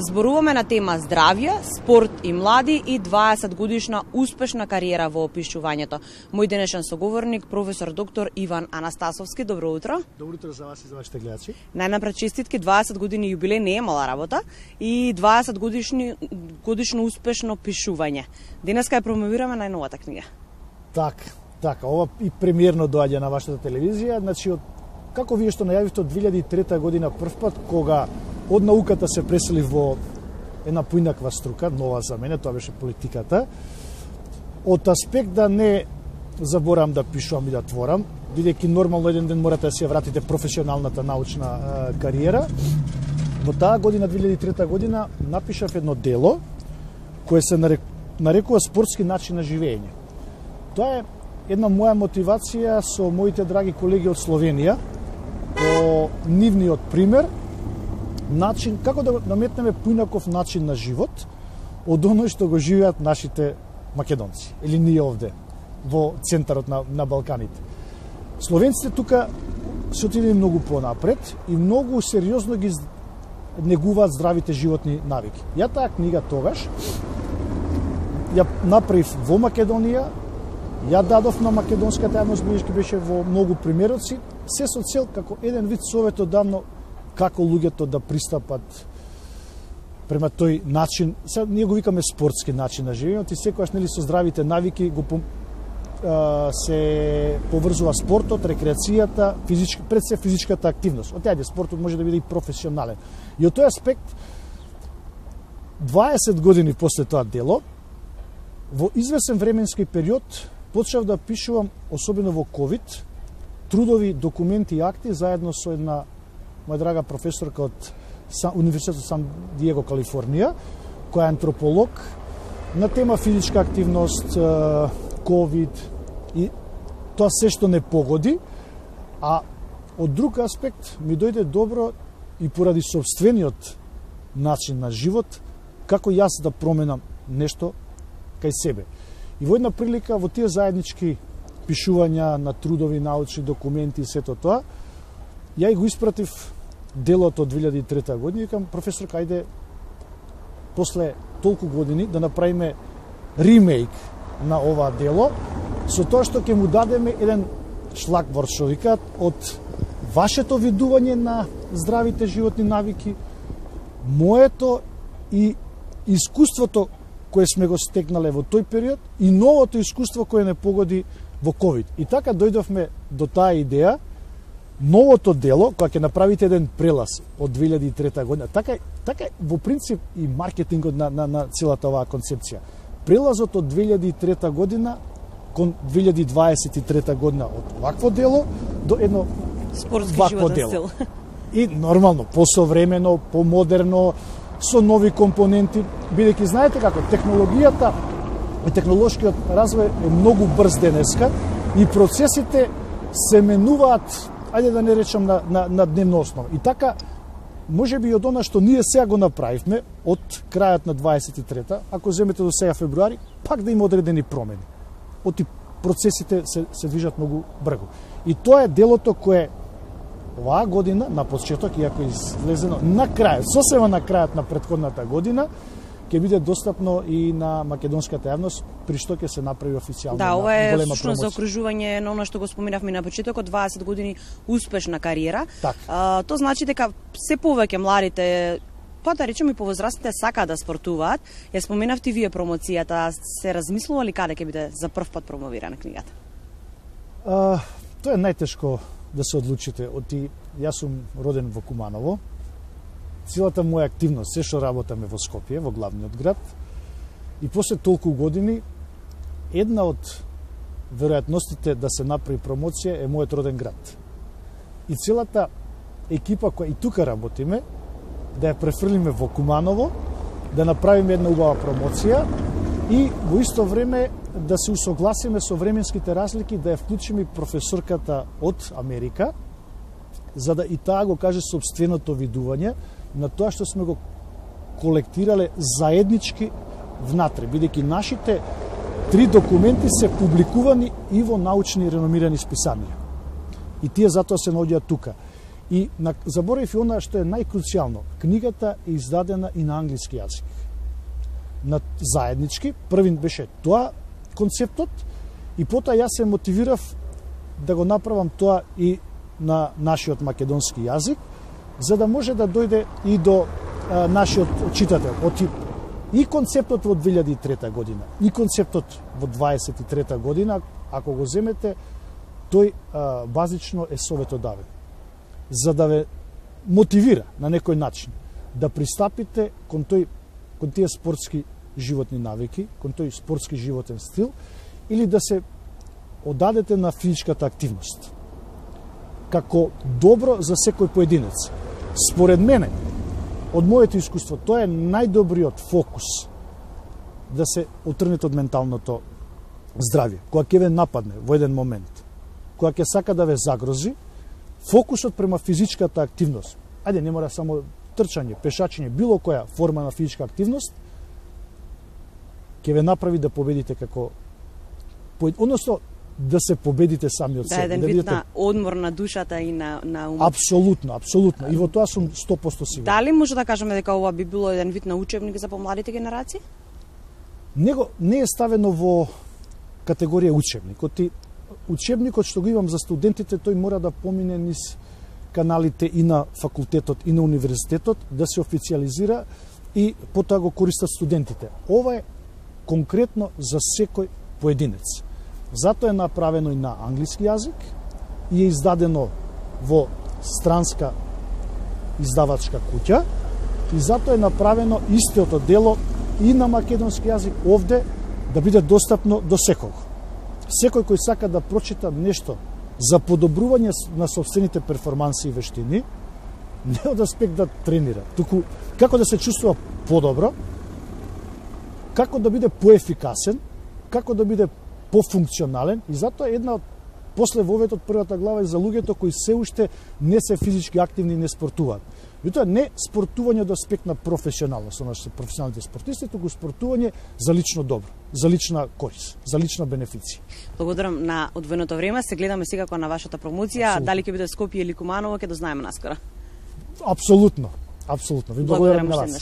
Зборуваме на тема здравје, спорт и млади и 20 годишна успешна кариера во опишувањето. Мој денешен соговорник, професор доктор Иван Анастасовски. Добро утро. Добро утро за вас и за вашите гледачи. Најнапред честитки, 20 години јубилеј не е мала работа и 20 годишно успешно пишување. Денеска ја промовираме најновата книга. Така, ова и премиерно доаѓа на вашата телевизија, значи како вие што најавивте од 2003 година првпат кога од науката се пресели во една поинаква струка, нова за мене, тоа беше политиката. Од аспект да не заборам да пишувам и да творам, бидејќи нормално еден ден морате да се вратите професионалната научна кариера. Во таа година, 2003 година, напишав едно дело кое се нарекува спортски начин на живење. Тоа е една моја мотивација со моите драги колеги од Словенија, по нивниот пример, начин, како да наметнеме поинаков начин на живот од оној што го живеат нашите македонци, или ние овде, во центарот на Балканите. Словенците тука се отидени многу понапред и многу сериозно ги негуваат здравите животни навики. Ја таа книга тогаш ја направив во Македонија, ја дадов на македонската јавност, бидејќи беше во многу примероци, се со цел како еден вид советодавно како луѓето да пристапат према тој начин. Сега ние го викаме спортски начин на живење, и секогаш нели со здравите навики се поврзува спортот, рекреацијата, пред се физичката активност. Од спортот може да биде и професионален. И од тој аспект 20 години после тоа дело, во извесен временски период почнав да пишувам, особено во ковид, трудови, документи и акти заедно со една моја драга професорка од Универзитетот Сан Диего, Калифорнија, која е антрополог, на тема физичка активност, ковид и тоа се што не погоди, а од друг аспект ми дојде добро и поради собствениот начин на живот, како јас да променам нешто кај себе. И во една прилика, во тие заеднички пишувања на трудови, научни документи и сето тоа, ја и го испратив делот од 2003 година и викам, професорка, ајде после толку години да направиме ремейк на ова дело, со тоа што ќе му дадеме еден шлагворт, што викаат, од вашето видување на здравите животни навики, моето и искуството кое сме го стекнале во тој период и новото искуство кое не погоди во ковид. И така дојдовме до таа идеја, новото дело, кога ќе направите еден прелаз од 2003 година, така во принцип и маркетингот на целата оваа концепција. Прелазот од 2003 година кон 2023 година од вакво дело до едно вакво дело. И нормално, посовремено, помодерно, со нови компоненти, бидејќи знаете како технологијата и технолошкиот развој е многу брз денеска и процесите се менуваат, ајде да не речам на дневна основа. И така, може би од она што ние сега го направивме, од крајот на 23-та, ако земете до сега февруари, пак да има одредени промени. Оти процесите се движат многу брзо. И тоа е делото кое оваа година, на почеток, иако излезено на крајот, сосема на крајот на претходната година, ќе биде достапно и на македонската јавност, при што ќе се направи официјално голема промоција. Да, ова е сушно заокружување на она што го споменавме на почетокот, 20 години успешна кариера. Тоа значи дека се повеќе младите, па да речеме и повозрастните, сакаат да спортуваат. Ја споменавте вие промоцијата, се размислували каде ќе биде за прв пат промовирана книгата? Тоа е најтешко да се одлучите. Јас сум роден во Куманово. Целата моја активност, се што работаме во Скопје, во главниот град, и после толку години, една од веројатностите да се направи промоција е мојот роден град. И целата екипа која и тука работиме, да ја префрлиме во Куманово, да направиме една убава промоција и во исто време да се усогласиме со временските разлики, да ја вклучиме професорката од Америка, за да и таа го каже собственото видување на тоа што сме го колектирале заеднички внатре, бидејќи нашите 3 документи се публикувани и во научни реномирани списанија. И тие затоа се наоѓаат тука. И заборавив и она што е најкруцијално, книгата е издадена и на англиски јазик. На заеднички, првин беше тоа концептот, и потоа јас се мотивирав да го направам тоа и на нашиот македонски јазик, за да може да дојде и до нашиот читател. И концептот во 2003 година, и концептот во 2023 година, ако го земете, тој базично е советодавен. За да ве мотивира на некој начин да пристапите кон тие спортски животни навики, кон тој спортски животен стил, или да се одадете на физичката активност. Како добро за секој поединец. Според мене, од моето искуство, тоа е најдобриот фокус да се отрнете од менталното здравје. Кога ќе ве нападне во еден момент, кога ќе сака да ве загрози, фокусот према физичката активност, ајде, не мора само трчање, пешачење, било која форма на физичка активност, ќе ве направи да победите како односно да се победите сами од себе. Да, еден вид на одмор на душата и на умот. Апсолутно, апсолутно. И во тоа сум 100% сигурен. Дали може да кажеме дека ова би било еден вид на учебник за помладите генерации? Не е ставено во категорија учебникот. Учебникот што го имам за студентите, тој мора да помине низ каналите и на факултетот и на универзитетот, да се официализира и потоа го користат студентите. Ова е конкретно за секој поединец. Затоа е направено и на англиски јазик и е издадено во странска издавачка куќа, и затоа е направено истото дело и на македонски јазик овде да биде достапно до секого. Секој кој сака да прочита нешто за подобрување на собствените перформанси и вештини, не од аспект да тренира, туку како да се чувствува подобро, како да биде поефикасен, како да биде пофункционален, и затоа една од после воветот првата глава е за луѓето кои се уште не се физички активни и не спортуваат. Тоа не спортување од аспект на професионалност, со професионалните спортисти, туку спортување за лично добро, за лична корис, за лична бенефиција. Благодарам на одвоеното време. Се гледаме секако на вашата промоција. Абсолютно. Дали ќе биде Скопје или Куманово, ќе дознаеме наскоро. Апсолутно, апсолутно. Ви благодарам на вас.